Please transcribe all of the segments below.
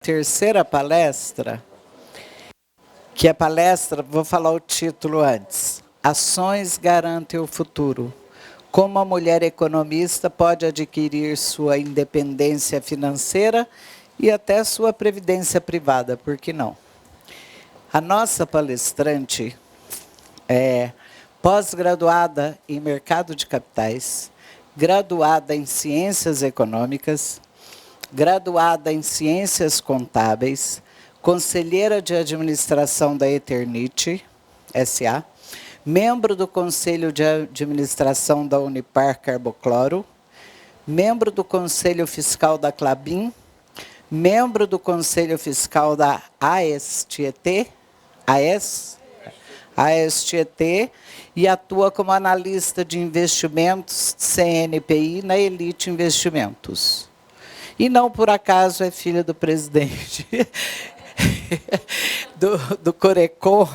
terceira palestra, que é palestra, vou falar o título antes. Ações garantem o futuro. Como a mulher economista pode adquirir sua independência financeira e até sua previdência privada, por que não? A nossa palestrante é pós-graduada em mercado de capitais, graduada em ciências econômicas, graduada em ciências contábeis, conselheira de administração da Eternit SA, membro do conselho de administração da Unipar Carbocloro, membro do conselho fiscal da Klabin, membro do conselho fiscal da ASTET, e atua como analista de investimentos CNPI na Elite Investimentos. E não por acaso é filha do presidente do Corecon.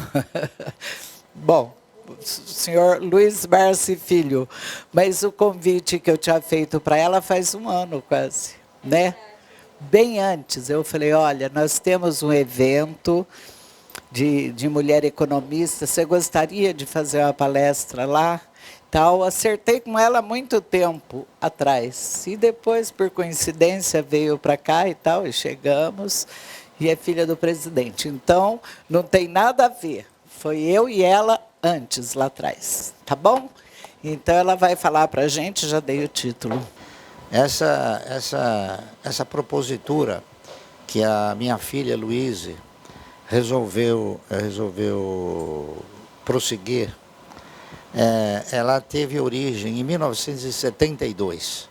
Bom, senhor Luiz Barsi Filho, mas o convite que eu tinha feito para ela faz um ano quase, né? Bem antes, eu falei, olha, nós temos um evento de mulher economista, você gostaria de fazer uma palestra lá? Tal, acertei com ela há muito tempo atrás. E depois, por coincidência, veio para cá e tal, e chegamos, e é filha do presidente. Então, não tem nada a ver. Foi eu e ela antes, lá atrás. Tá bom? Então, ela vai falar para a gente, já dei o título. Essa propositura que a minha filha, Luíse, resolveu prosseguir, ela teve origem em 1972.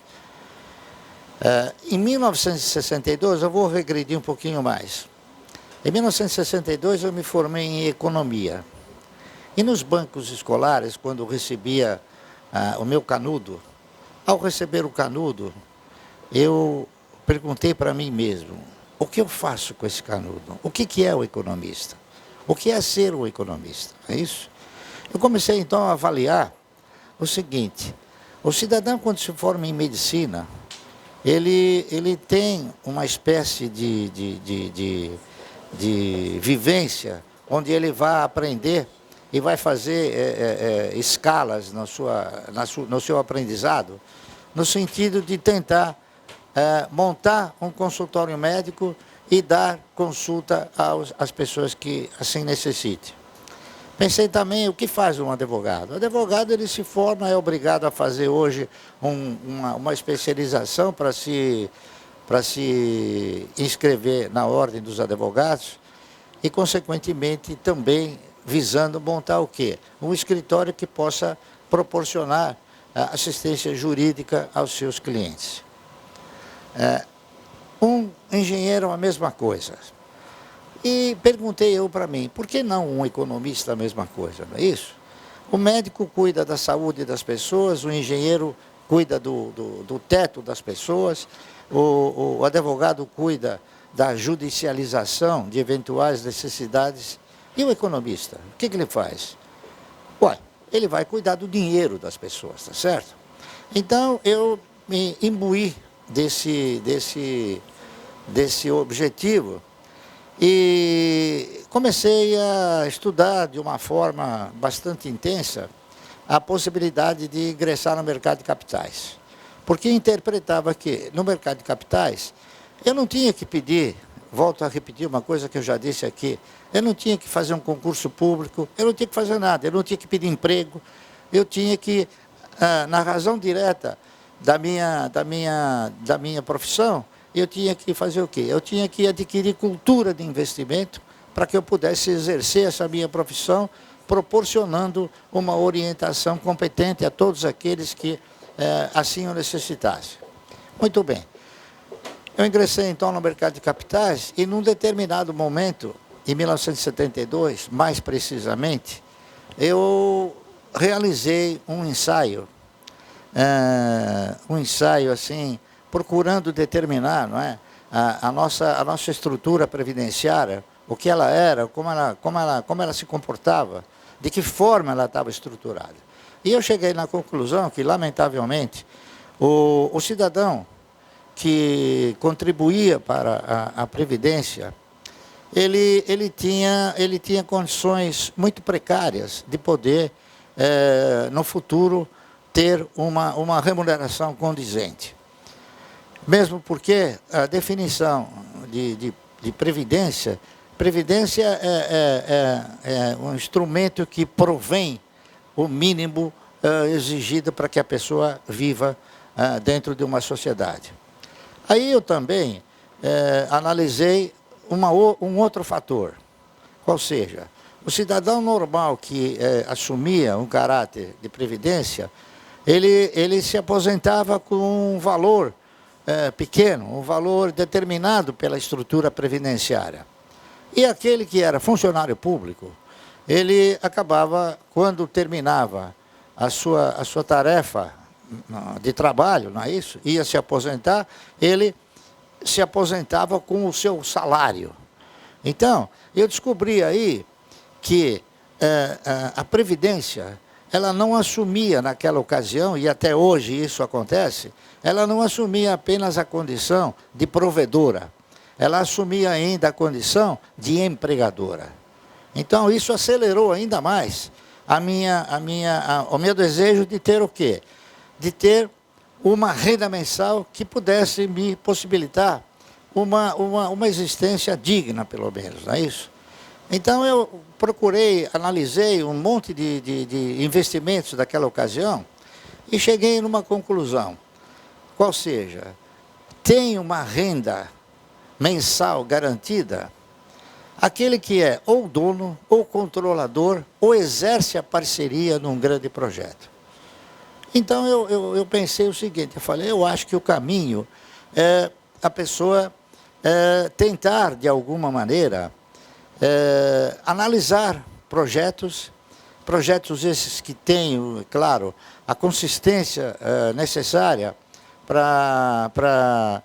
Em 1962, eu vou regredir um pouquinho mais. Em 1962, eu me formei em economia. E nos bancos escolares, quando eu recebia o meu canudo, ao receber o canudo, eu perguntei para mim mesmo, o que eu faço com esse canudo? O que é o economista? O que é ser um economista? É isso? Eu comecei, então, a avaliar o seguinte, o cidadão, quando se forma em medicina, ele tem uma espécie de vivência, onde ele vai aprender e vai fazer escalas no seu aprendizado, no sentido de tentar montar um consultório médico e dar consulta às pessoas que assim necessitem. Pensei também, o que faz um advogado? O advogado, ele se forma, é obrigado a fazer hoje uma especialização para se inscrever na ordem dos advogados e, consequentemente, também visando montar o quê? Um escritório que possa proporcionar assistência jurídica aos seus clientes. Um engenheiro, a mesma coisa. E perguntei eu para mim, por que não um economista a mesma coisa, não é isso? O médico cuida da saúde das pessoas, o engenheiro cuida do teto das pessoas, o advogado cuida da judicialização de eventuais necessidades. E o economista, o que ele faz? Ué, ele vai cuidar do dinheiro das pessoas, tá certo? Então, eu me imbuí desse objetivo, e comecei a estudar de uma forma bastante intensa a possibilidade de ingressar no mercado de capitais. Porque interpretava que no mercado de capitais eu não tinha que pedir, volto a repetir uma coisa que eu já disse aqui, eu não tinha que fazer um concurso público, eu não tinha que fazer nada, eu não tinha que pedir emprego, eu tinha que, na razão direta da minha profissão, eu tinha que fazer o quê? Eu tinha que adquirir cultura de investimento para que eu pudesse exercer essa minha profissão, proporcionando uma orientação competente a todos aqueles que assim o necessitassem. Muito bem. Eu ingressei, então, no mercado de capitais e, num determinado momento, em 1972, mais precisamente, eu realizei um ensaio assim, procurando determinar, não é, a nossa estrutura previdenciária, o que ela era, como ela se comportava, de que forma ela estava estruturada. E eu cheguei na conclusão que, lamentavelmente, o cidadão, que contribuía para a Previdência, ele tinha condições muito precárias de poder, no futuro, ter uma remuneração condizente. Mesmo porque a definição de previdência é um instrumento que provém o mínimo exigido para que a pessoa viva dentro de uma sociedade. Aí eu também analisei um outro fator, qual seja, o cidadão normal que assumia um caráter de previdência, ele se aposentava com um valor pequeno, um valor determinado pela estrutura previdenciária. E aquele que era funcionário público, ele acabava, quando terminava a sua tarefa de trabalho, não é isso? Ia se aposentar, ele se aposentava com o seu salário. Então, eu descobri aí que a Previdência, ela não assumia naquela ocasião, e até hoje isso acontece, ela não assumia apenas a condição de provedora, ela assumia ainda a condição de empregadora. Então, isso acelerou ainda mais o meu desejo de ter o quê? De ter uma renda mensal que pudesse me possibilitar uma existência digna, pelo menos, não é isso? Então, eu analisei um monte de investimentos daquela ocasião e cheguei numa conclusão, qual seja, tem uma renda mensal garantida aquele que é ou dono, ou controlador, ou exerce a parceria num grande projeto. Então, eu pensei o seguinte, eu acho que o caminho é a pessoa tentar, de alguma maneira, analisar projetos esses que têm, claro, a consistência necessária para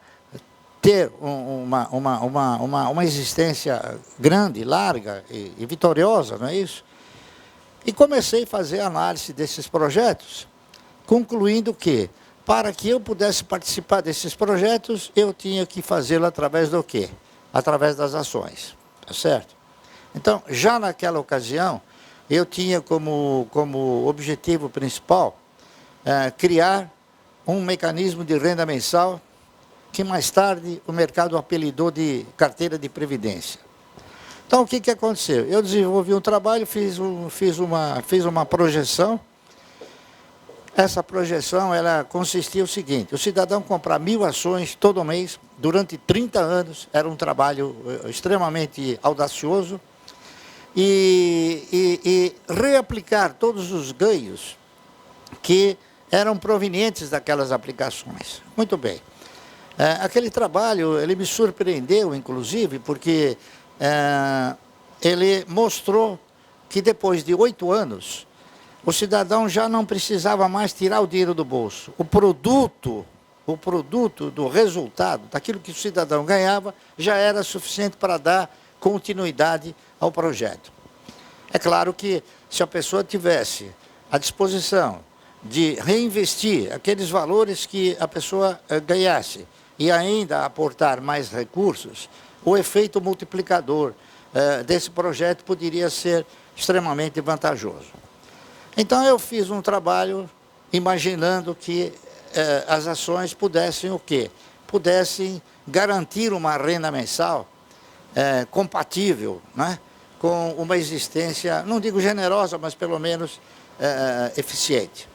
ter uma existência grande, larga e vitoriosa, não é isso? E comecei a fazer análise desses projetos, concluindo que, para que eu pudesse participar desses projetos, eu tinha que fazê-lo através do quê? Através das ações, tá certo? Então, já naquela ocasião, eu tinha como objetivo principal criar um mecanismo de renda mensal que mais tarde o mercado apelidou de carteira de previdência. Então, o que aconteceu? Eu desenvolvi um trabalho, fiz uma projeção. Essa projeção, ela consistia o seguinte, o cidadão comprar 1.000 ações todo mês, durante 30 anos, era um trabalho extremamente audacioso, e reaplicar todos os ganhos que eram provenientes daquelas aplicações. Muito bem. Aquele trabalho, ele me surpreendeu, inclusive, porque ele mostrou que depois de 8 anos, o cidadão já não precisava mais tirar o dinheiro do bolso. O produto do resultado, daquilo que o cidadão ganhava, já era suficiente para dar continuidade ao projeto. É claro que se a pessoa tivesse à disposição de reinvestir aqueles valores que a pessoa ganhasse e ainda aportar mais recursos, o efeito multiplicador desse projeto poderia ser extremamente vantajoso. Então, eu fiz um trabalho imaginando que as ações pudessem o quê? Pudessem garantir uma renda mensal compatível, né, com uma existência, não digo generosa, mas pelo menos eficiente.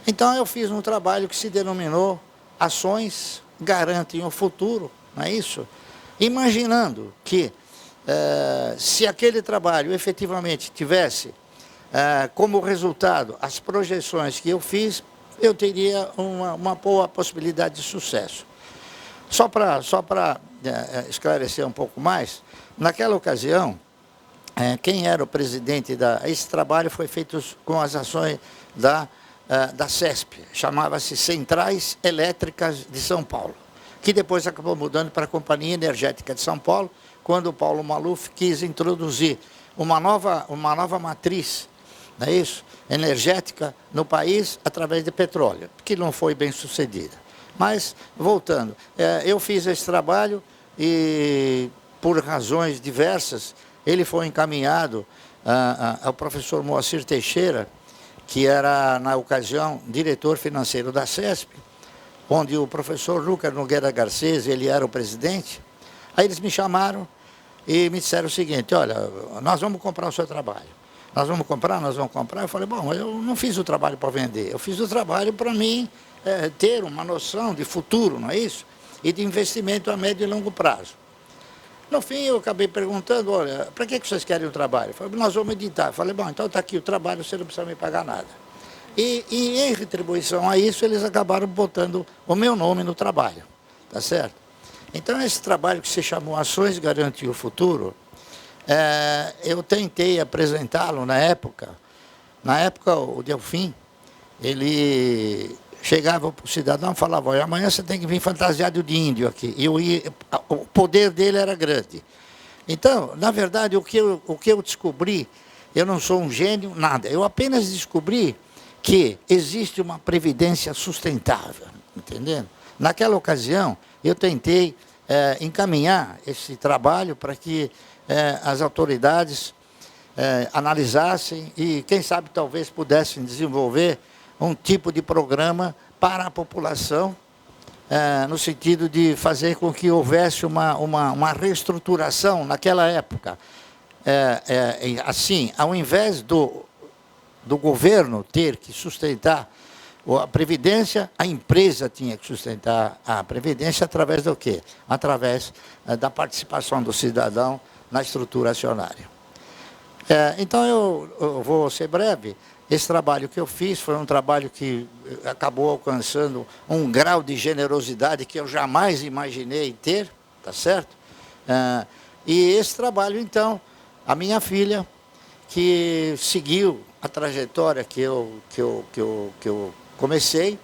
Então, eu fiz um trabalho que se denominou Ações Garantem o Futuro, não é isso? Imaginando que, se aquele trabalho efetivamente tivesse como resultado as projeções que eu fiz, eu teria uma boa possibilidade de sucesso. Só para esclarecer um pouco mais, naquela ocasião, quem era o presidente esse trabalho foi feito com as ações da CESP, chamava-se Centrais Elétricas de São Paulo, que depois acabou mudando para a Companhia Energética de São Paulo, quando o Paulo Maluf quis introduzir uma nova matriz, não é isso? Energética no país através de petróleo, que não foi bem sucedida. Mas, voltando, eu fiz esse trabalho e, por razões diversas, ele foi encaminhado ao professor Moacir Teixeira, que era, na ocasião, diretor financeiro da CESP, onde o professor Lucas Nogueira Garcês, ele era o presidente. Aí eles me chamaram e me disseram o seguinte: olha, nós vamos comprar o seu trabalho. Nós vamos comprar. Eu falei, bom, eu não fiz o trabalho para vender, eu fiz o trabalho para mim ter uma noção de futuro, não é isso? E de investimento a médio e longo prazo. No fim, eu acabei perguntando, olha, para que vocês querem o trabalho? Eu falei, nós vamos editar. Eu falei, bom, então está aqui o trabalho, você não precisa me pagar nada. E em retribuição a isso, eles acabaram botando o meu nome no trabalho, tá certo? Então, esse trabalho que se chamou Ações Garantir o Futuro, eu tentei apresentá-lo na época. Na época, o Delfim, ele chegava para o cidadão e falava, olha, amanhã você tem que vir fantasiado de índio aqui. O poder dele era grande. Então, na verdade, o que eu descobri, eu não sou um gênio, nada. Eu apenas descobri que existe uma previdência sustentável, entendendo? Naquela ocasião, eu tentei encaminhar esse trabalho para que as autoridades analisassem e, quem sabe, talvez pudessem desenvolver um tipo de programa para a população, no sentido de fazer com que houvesse uma reestruturação naquela época. Assim, ao invés do governo ter que sustentar a Previdência, a empresa tinha que sustentar a Previdência através do quê? Através da participação do cidadão na estrutura acionária. Então, eu vou ser breve. Esse trabalho que eu fiz foi um trabalho que acabou alcançando um grau de generosidade que eu jamais imaginei ter, tá certo? E esse trabalho, então, a minha filha, que seguiu a trajetória que eu comecei,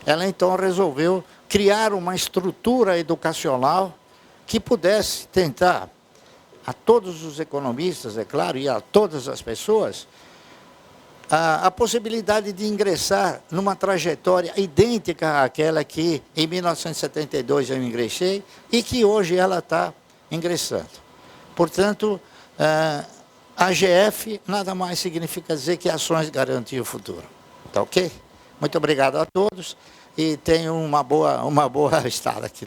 ela então resolveu criar uma estrutura educacional que pudesse tentar, a todos os economistas, é claro, e a todas as pessoas, a possibilidade de ingressar numa trajetória idêntica àquela que em 1972 eu ingressei e que hoje ela está ingressando. Portanto, a AGF nada mais significa dizer que ações garantem o futuro. Tá ok? Muito obrigado a todos e tenham uma boa estada aqui.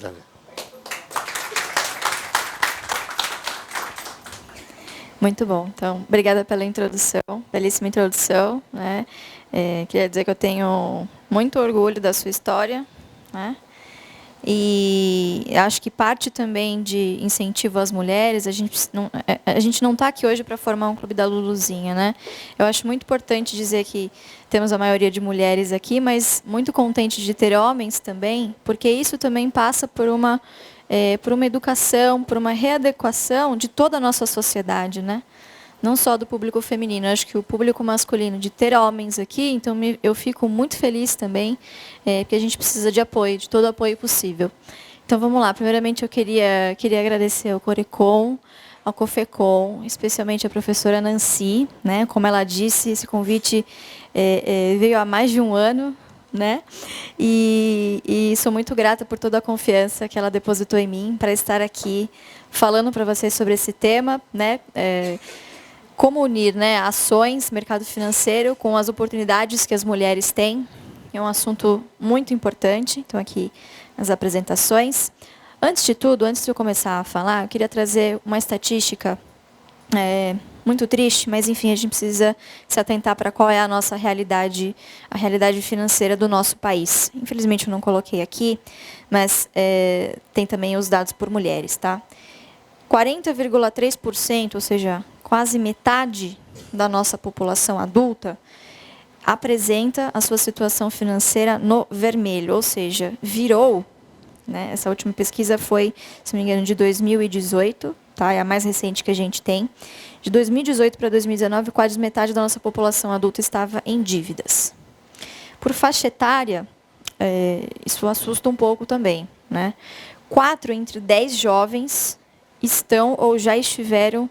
Muito bom. Então, obrigada pela introdução, belíssima introdução, né? Queria dizer que eu tenho muito orgulho da sua história, né? E acho que parte também de incentivo às mulheres, a gente não está aqui hoje para formar um clube da Luluzinha, né? Eu acho muito importante dizer que temos a maioria de mulheres aqui, mas muito contente de ter homens também, porque isso também passa por uma educação, por uma readequação de toda a nossa sociedade, né? Não só do público feminino, acho que o público masculino, de ter homens aqui, então eu fico muito feliz também, porque a gente precisa de apoio, de todo o apoio possível. Então vamos lá, primeiramente eu queria agradecer ao Corecon, ao Cofecon, especialmente a professora Nancy, né? Como ela disse, esse convite veio há mais de um ano, né? E sou muito grata por toda a confiança que ela depositou em mim para estar aqui falando para vocês sobre esse tema, né? Como unir, né, ações, mercado financeiro com as oportunidades que as mulheres têm. É um assunto muito importante. Então, aqui as apresentações. Antes de tudo, antes de eu começar a falar, eu queria trazer uma estatística muito triste, mas, enfim, a gente precisa se atentar para qual é a nossa realidade, a realidade financeira do nosso país. Infelizmente, eu não coloquei aqui, mas tem também os dados por mulheres, tá? 40,3%, ou seja, quase metade da nossa população adulta, apresenta a sua situação financeira no vermelho, ou seja, virou, né? Essa última pesquisa foi, se não me engano, de 2018, tá? É a mais recente que a gente tem. De 2018 para 2019, quase metade da nossa população adulta estava em dívidas. Por faixa etária, isso assusta um pouco também, né? 4 entre 10 jovens estão ou já estiveram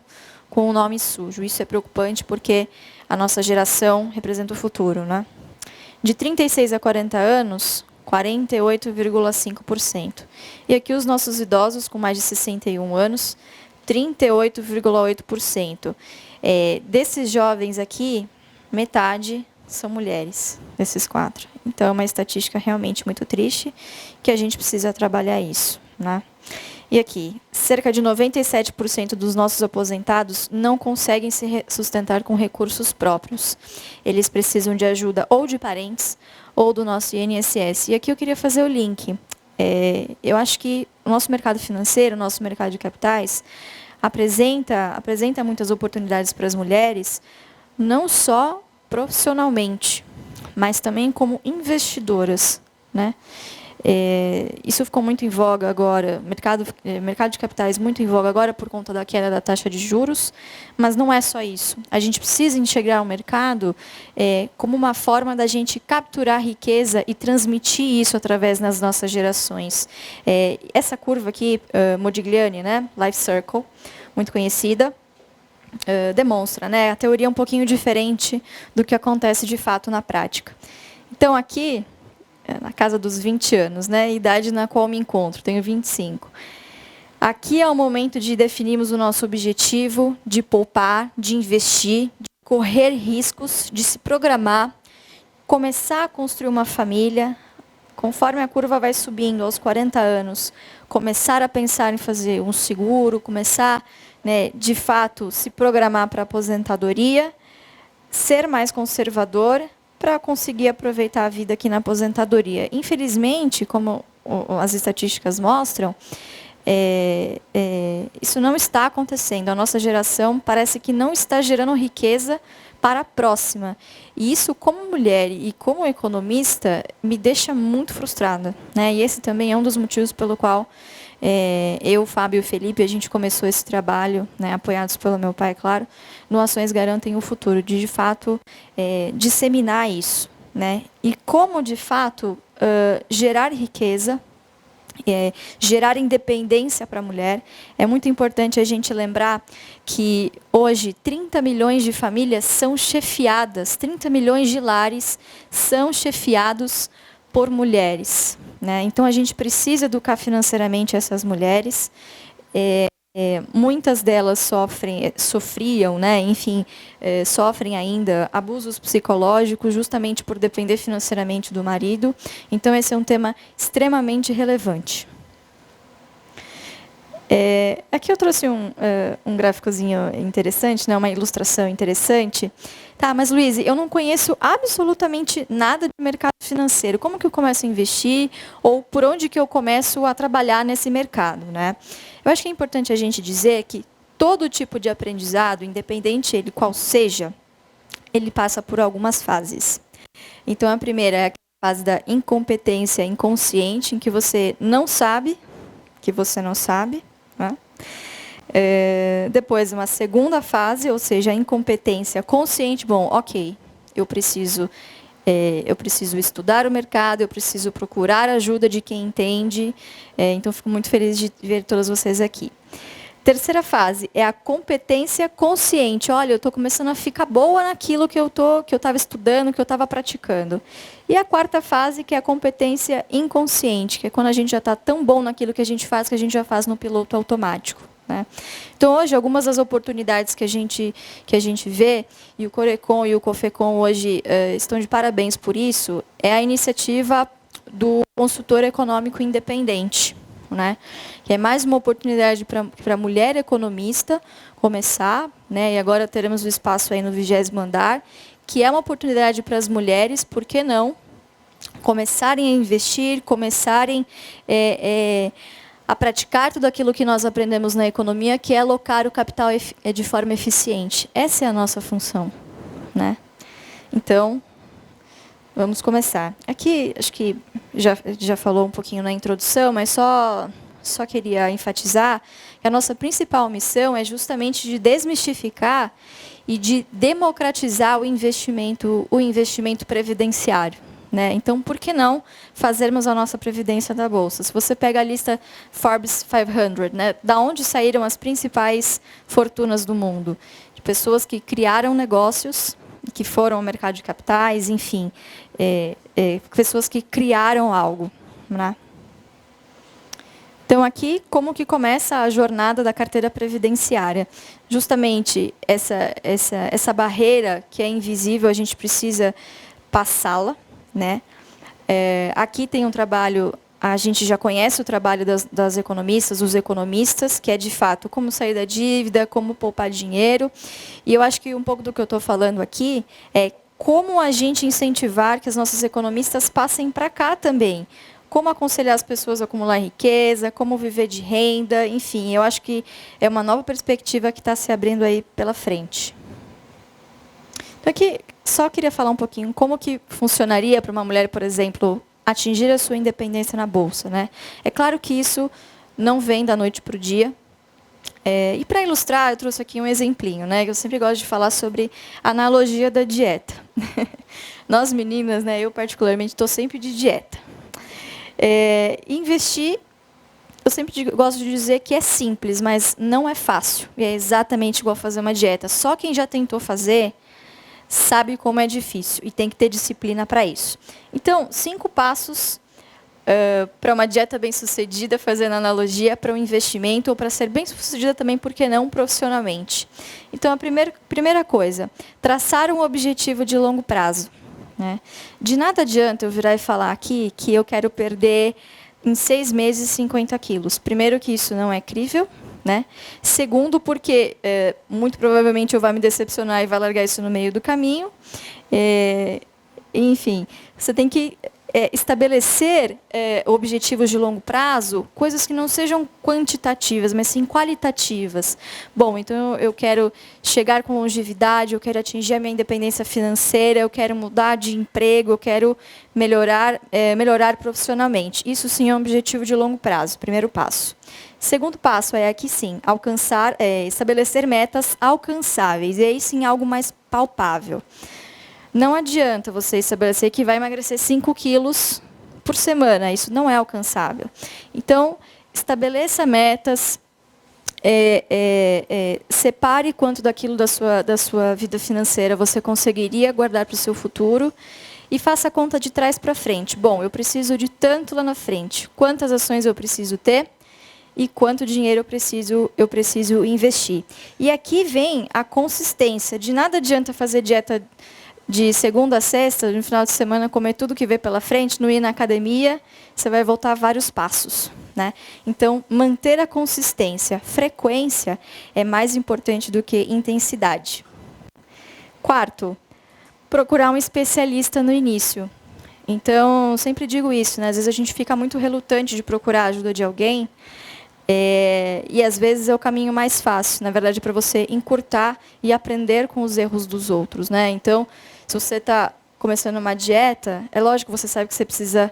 com o nome sujo. Isso é preocupante porque a nossa geração representa o futuro, né? De 36 a 40 anos, 48,5%. E aqui os nossos idosos com mais de 61 anos, 38,8%. Desses jovens aqui, metade são mulheres, desses 4. Então, é uma estatística realmente muito triste, que a gente precisa trabalhar isso, né? E aqui, cerca de 97% dos nossos aposentados não conseguem se sustentar com recursos próprios. Eles precisam de ajuda ou de parentes ou do nosso INSS. E aqui eu queria fazer o link. Eu acho que o nosso mercado financeiro, o nosso mercado de capitais, apresenta muitas oportunidades para as mulheres, não só profissionalmente, mas também como investidoras, né? Isso ficou muito em voga agora, mercado de capitais muito em voga agora por conta da queda da taxa de juros, mas não é só isso. A gente precisa enxergar o mercado como uma forma da gente capturar riqueza e transmitir isso através das nossas gerações. Essa curva aqui, Modigliani, né, Life Circle, muito conhecida, demonstra, né, a teoria é um pouquinho diferente do que acontece de fato na prática. Então, aqui, na casa dos 20 anos, né, idade na qual me encontro, tenho 25. Aqui é o momento de definirmos o nosso objetivo, de poupar, de investir, de correr riscos, de se programar, começar a construir uma família. Conforme a curva vai subindo aos 40 anos, começar a pensar em fazer um seguro, começar, né, de fato, se programar para a aposentadoria, ser mais conservador para conseguir aproveitar a vida aqui na aposentadoria. Infelizmente, como as estatísticas mostram, isso não está acontecendo. A nossa geração parece que não está gerando riqueza para a próxima. E isso, como mulher e como economista, me deixa muito frustrada, né? E esse também é um dos motivos pelo qual eu, Fábio e o Felipe, a gente começou esse trabalho, né, apoiados pelo meu pai, claro, no Ações Garantem o Futuro, de fato, disseminar isso, né? E como, de fato, gerar riqueza, gerar independência para a mulher. É muito importante a gente lembrar que hoje 30 milhões de famílias são chefiadas, 30 milhões de lares são chefiados por mulheres, né? Então, a gente precisa educar financeiramente essas mulheres. Muitas delas sofriam, né? Enfim, sofrem ainda abusos psicológicos justamente por depender financeiramente do marido. Então, esse é um tema extremamente relevante. Aqui eu trouxe um gráficozinho interessante, né? Uma ilustração interessante. Tá, mas Luiz, eu não conheço absolutamente nada de mercado financeiro. Como que eu começo a investir? Ou por onde que eu começo a trabalhar nesse mercado, né? Eu acho que é importante a gente dizer que todo tipo de aprendizado, independente ele qual seja, ele passa por algumas fases. Então, a primeira é a fase da incompetência inconsciente, em que você não sabe que você não sabe, né? Depois, uma segunda fase, ou seja, a incompetência consciente. Bom, ok, eu preciso estudar o mercado, eu preciso procurar ajuda de quem entende. Então, fico muito feliz de ver todos vocês aqui. Terceira fase é a competência consciente. Olha, eu estou começando a ficar boa naquilo que eu estava estudando, que eu estava praticando. E a quarta fase, que é a competência inconsciente, que é quando a gente já está tão bom naquilo que a gente faz no piloto automático, né? Então, hoje, algumas das oportunidades que a gente vê, e o Corecon e o Cofecon hoje estão de parabéns por isso, é a iniciativa do consultor econômico independente, né? Que é mais uma oportunidade para a mulher economista começar, né? E agora teremos o espaço aí no 20º andar, que é uma oportunidade para as mulheres, por que não, começarem a investir, começarem a praticar tudo aquilo que nós aprendemos na economia, que é alocar o capital de forma eficiente. Essa é a nossa função, né? Então, vamos começar. Aqui, acho que já falou um pouquinho na introdução, mas só queria enfatizar que a nossa principal missão é justamente de desmistificar e de democratizar o investimento previdenciário, né? Então, por que não fazermos a nossa previdência da Bolsa? Se você pega a lista Forbes 500, né, da onde saíram as principais fortunas do mundo? De pessoas que criaram negócios, que foram ao mercado de capitais, enfim, pessoas que criaram algo, né? Então, aqui, como que começa a jornada da carteira previdenciária? Justamente essa barreira que é invisível, a gente precisa passá-la, né? Aqui tem um trabalho, a gente já conhece o trabalho das economistas, os economistas, que é, de fato, como sair da dívida, como poupar dinheiro. E eu acho que um pouco do que eu estou falando aqui é como a gente incentivar que as nossas economistas passem para cá também. Como aconselhar as pessoas a acumular riqueza, como viver de renda, enfim, eu acho que é uma nova perspectiva que está se abrindo aí pela frente. Então, aqui, só queria falar um pouquinho como que funcionaria para uma mulher, por exemplo, atingir a sua independência na Bolsa, né? É claro que isso não vem da noite para o dia. E para ilustrar, eu trouxe aqui um exemplinho, né? Eu sempre gosto de falar sobre a analogia da dieta. Nós meninas, né? Eu particularmente estou sempre de dieta. Investir, eu sempre gosto de dizer que é simples, mas não é fácil. E é exatamente igual fazer uma dieta. Só quem já tentou fazer sabe como é difícil e tem que ter disciplina para isso. Então, 5 passos para uma dieta bem-sucedida, fazendo analogia para um investimento ou para ser bem-sucedida também, por que não, profissionalmente. Então, a primeira coisa, traçar um objetivo de longo prazo. Né? De nada adianta eu virar e falar aqui que eu quero perder em 6 meses 50 quilos. Primeiro, que isso não é crível. Né? Segundo, porque muito provavelmente eu vou me decepcionar e vai largar isso no meio do caminho. Enfim, você tem que estabelecer objetivos de longo prazo, coisas que não sejam quantitativas, mas sim qualitativas. Bom, então eu quero chegar com longevidade, eu quero atingir a minha independência financeira, eu quero mudar de emprego, eu quero melhorar profissionalmente. Isso sim é um objetivo de longo prazo, primeiro passo. Segundo passo é aqui sim, estabelecer metas alcançáveis, e aí sim algo mais palpável. Não adianta você estabelecer que vai emagrecer 5 quilos por semana. Isso não é alcançável. Então, estabeleça metas, separe quanto daquilo da sua vida financeira você conseguiria guardar para o seu futuro e faça a conta de trás para frente. Bom, eu preciso de tanto lá na frente. Quantas ações eu preciso ter? E quanto dinheiro eu preciso investir. E aqui vem a consistência. De nada adianta fazer dieta de segunda a sexta, no final de semana, comer tudo que vê pela frente, não ir na academia, você vai voltar vários passos. Né? Então, manter a consistência. Frequência é mais importante do que intensidade. Quarto, procurar um especialista no início. Então, sempre digo isso, né? Às vezes a gente fica muito relutante de procurar a ajuda de alguém, e às vezes é o caminho mais fácil, na verdade, para você encurtar e aprender com os erros dos outros. Né? Então, se você está começando uma dieta, é lógico que você sabe que você precisa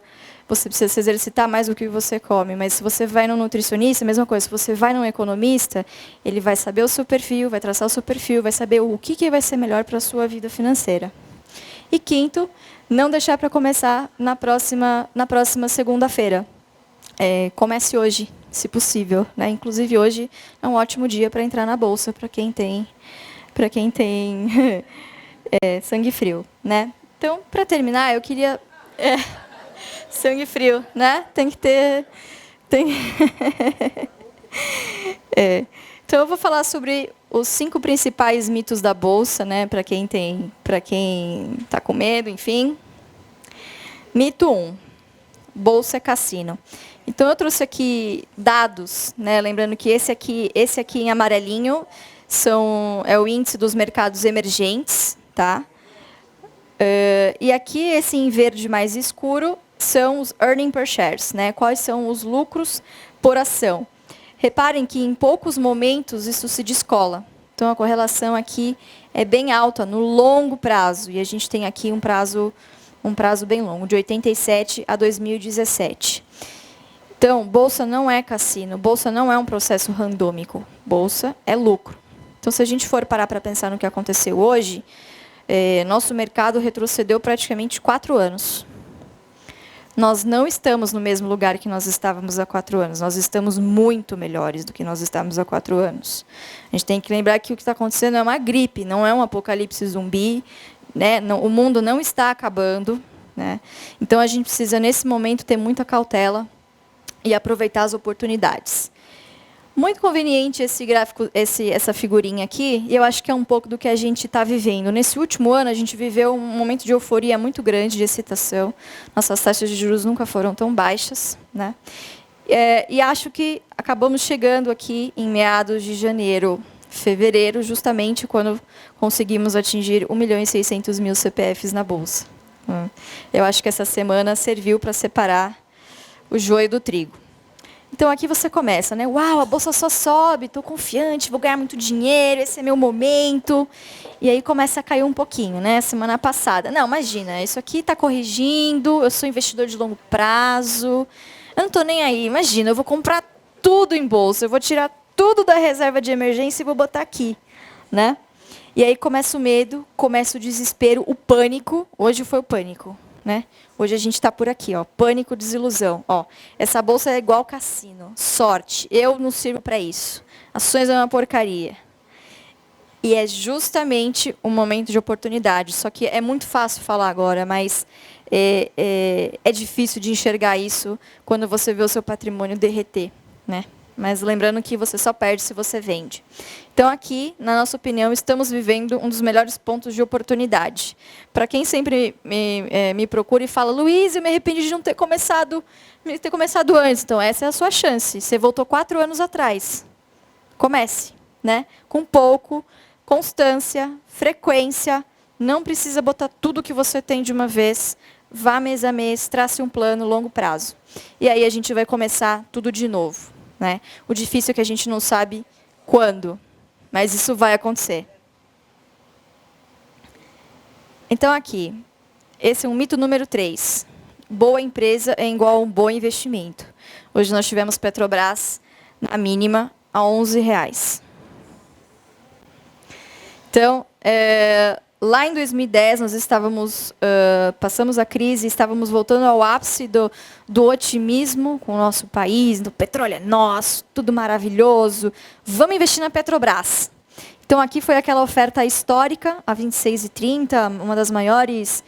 se exercitar mais do que você come, mas se você vai num nutricionista, a mesma coisa, se você vai num economista, ele vai saber o seu perfil, vai traçar o seu perfil, vai saber o que vai ser melhor para a sua vida financeira. E quinto, não deixar para começar na próxima segunda-feira. Comece hoje, se possível. Né? Inclusive, hoje é um ótimo dia para entrar na Bolsa, para quem tem sangue frio. Né? Então, para terminar, eu queria... sangue frio, né? Tem que ter... Então, eu vou falar sobre os 5 principais mitos da Bolsa, né? Para quem está com medo, enfim. Mito 1. Bolsa é cassino. Então, eu trouxe aqui dados, né? Lembrando que esse aqui em amarelinho é o índice dos mercados emergentes. Tá? E aqui, esse em verde mais escuro, são os earnings per shares. Né? Quais são os lucros por ação. Reparem que, em poucos momentos, isso se descola. Então, a correlação aqui é bem alta, no longo prazo. E a gente tem aqui um prazo bem longo, de 87 a 2017. Então, Bolsa não é cassino. Bolsa não é um processo randômico. Bolsa é lucro. Então, se a gente for parar para pensar no que aconteceu hoje, nosso mercado retrocedeu praticamente 4 anos. Nós não estamos no mesmo lugar que nós estávamos há 4 anos. Nós estamos muito melhores do que nós estávamos há 4 anos. A gente tem que lembrar que o que está acontecendo é uma gripe, não é um apocalipse zumbi, né? Não, o mundo não está acabando, né? Então, a gente precisa, nesse momento, ter muita cautela e aproveitar as oportunidades. Muito conveniente esse gráfico, essa figurinha aqui, e eu acho que é um pouco do que a gente está vivendo. Nesse último ano, a gente viveu um momento de euforia muito grande, de excitação. Nossas taxas de juros nunca foram tão baixas, né? E acho que acabamos chegando aqui em meados de janeiro, fevereiro, justamente quando conseguimos atingir 1.600.000 CPFs na Bolsa. Eu acho que essa semana serviu para separar o joio do trigo. Então, aqui você começa, né? Uau, a Bolsa só sobe, estou confiante, vou ganhar muito dinheiro, esse é meu momento. E aí começa a cair um pouquinho, né? Semana passada. Não, imagina, isso aqui está corrigindo, eu sou investidor de longo prazo, eu não estou nem aí. Imagina, eu vou comprar tudo em bolsa, eu vou tirar tudo da reserva de emergência e vou botar aqui, né? E aí começa o medo, começa o desespero, o pânico. Hoje foi o pânico, né? Hoje a gente está por aqui, ó, pânico, desilusão. Ó, essa bolsa é igual cassino, sorte. Eu não sirvo para isso. Ações é uma porcaria. E é justamente um momento de oportunidade. Só que é muito fácil falar agora, mas é difícil de enxergar isso quando você vê o seu patrimônio derreter, né? Mas lembrando que você só perde se você vende. Então, aqui, na nossa opinião, estamos vivendo um dos melhores pontos de oportunidade. Para quem sempre me procura e fala, Luiz, eu me arrependi de não ter começado antes. Então, essa é a sua chance. Você voltou 4 anos atrás. Comece, né? Com pouco, constância, frequência. Não precisa botar tudo que você tem de uma vez. Vá mês a mês, trace um plano longo prazo. E aí a gente vai começar tudo de novo. Né? O difícil é que a gente não sabe quando, mas isso vai acontecer. Então, aqui, esse é um mito número 3. Boa empresa é igual a um bom investimento. Hoje nós tivemos Petrobras, na mínima, a R$11. Então, lá em 2010, nós passamos a crise, estávamos voltando ao ápice do otimismo com o nosso país, do petróleo é nosso, tudo maravilhoso, vamos investir na Petrobras. Então, aqui foi aquela oferta histórica, a R$26,30, uma das maiores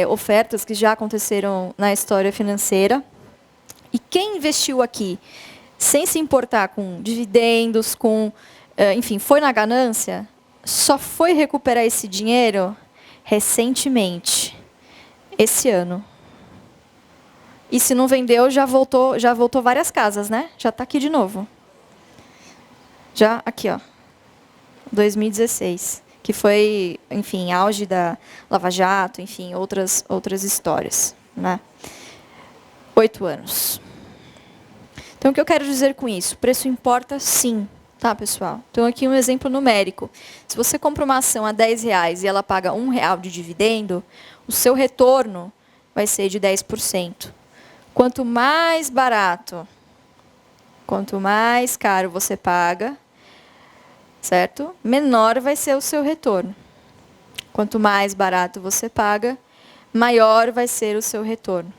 ofertas que já aconteceram na história financeira. E quem investiu aqui, sem se importar com dividendos, enfim, foi na ganância, só foi recuperar esse dinheiro recentemente, esse ano. E se não vendeu, já voltou várias casas, né? Já está aqui de novo. Já aqui, ó, 2016, que foi, enfim, auge da Lava Jato, enfim, outras histórias, né? 8 anos. Então, o que eu quero dizer com isso? O preço importa, sim. Tá, pessoal? Então, aqui um exemplo numérico. Se você compra uma ação a R$10 e ela paga R$1 de dividendo, o seu retorno vai ser de 10%. Quanto mais barato, quanto mais caro você paga, certo? Menor vai ser o seu retorno. Quanto mais barato você paga, maior vai ser o seu retorno.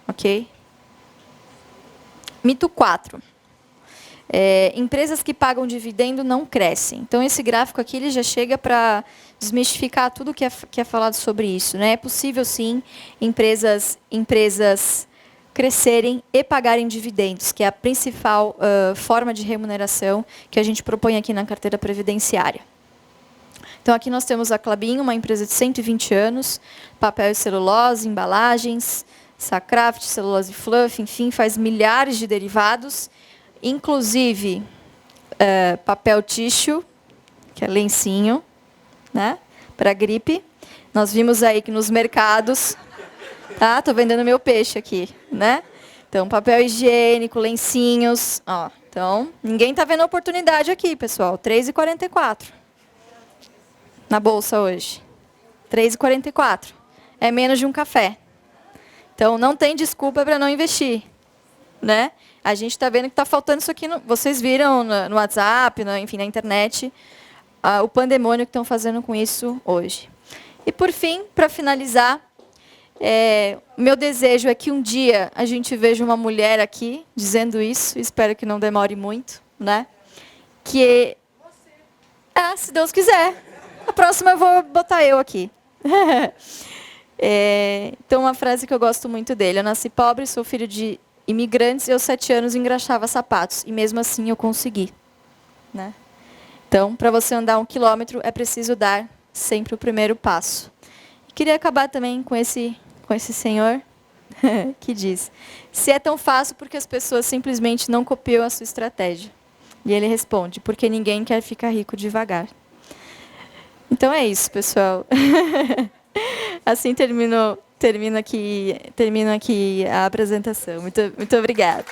Ok? Mito 4. Empresas que pagam dividendo não crescem. Então, esse gráfico aqui ele já chega para desmistificar tudo que é falado sobre isso, né? É possível, sim, empresas crescerem e pagarem dividendos, que é a principal forma de remuneração que a gente propõe aqui na carteira previdenciária. Então, aqui nós temos a Klabin, uma empresa de 120 anos, papel e celulose, embalagens, Sacraft, celulose fluff, enfim, faz milhares de derivados, inclusive papel tissue, que é lencinho, né, para gripe. Nós vimos aí que nos mercados, tá? Tô vendendo meu peixe aqui, né? Então, papel higiênico, lencinhos, ó. Então, ninguém tá vendo a oportunidade aqui, pessoal. 3,44 na bolsa hoje. 3,44. É menos de um café. Então, não tem desculpa para não investir, né? A gente está vendo que está faltando isso aqui. Vocês viram no WhatsApp, enfim, na internet, o pandemônio que estão fazendo com isso hoje. E, por fim, para finalizar, meu desejo é que um dia a gente veja uma mulher aqui dizendo isso. Espero que não demore muito, né? Que, se Deus quiser, a próxima eu vou botar eu aqui, Então, uma frase que eu gosto muito dele. Eu nasci pobre, sou filho de imigrantes e aos 7 anos engraxava sapatos. E mesmo assim eu consegui. Né? Então, para você andar 1 quilômetro, é preciso dar sempre o primeiro passo. E queria acabar também com esse senhor que diz: se é tão fácil, porque as pessoas simplesmente não copiam a sua estratégia. E ele responde: porque ninguém quer ficar rico devagar. Então é isso, pessoal. Assim termino aqui a apresentação. Muito obrigada.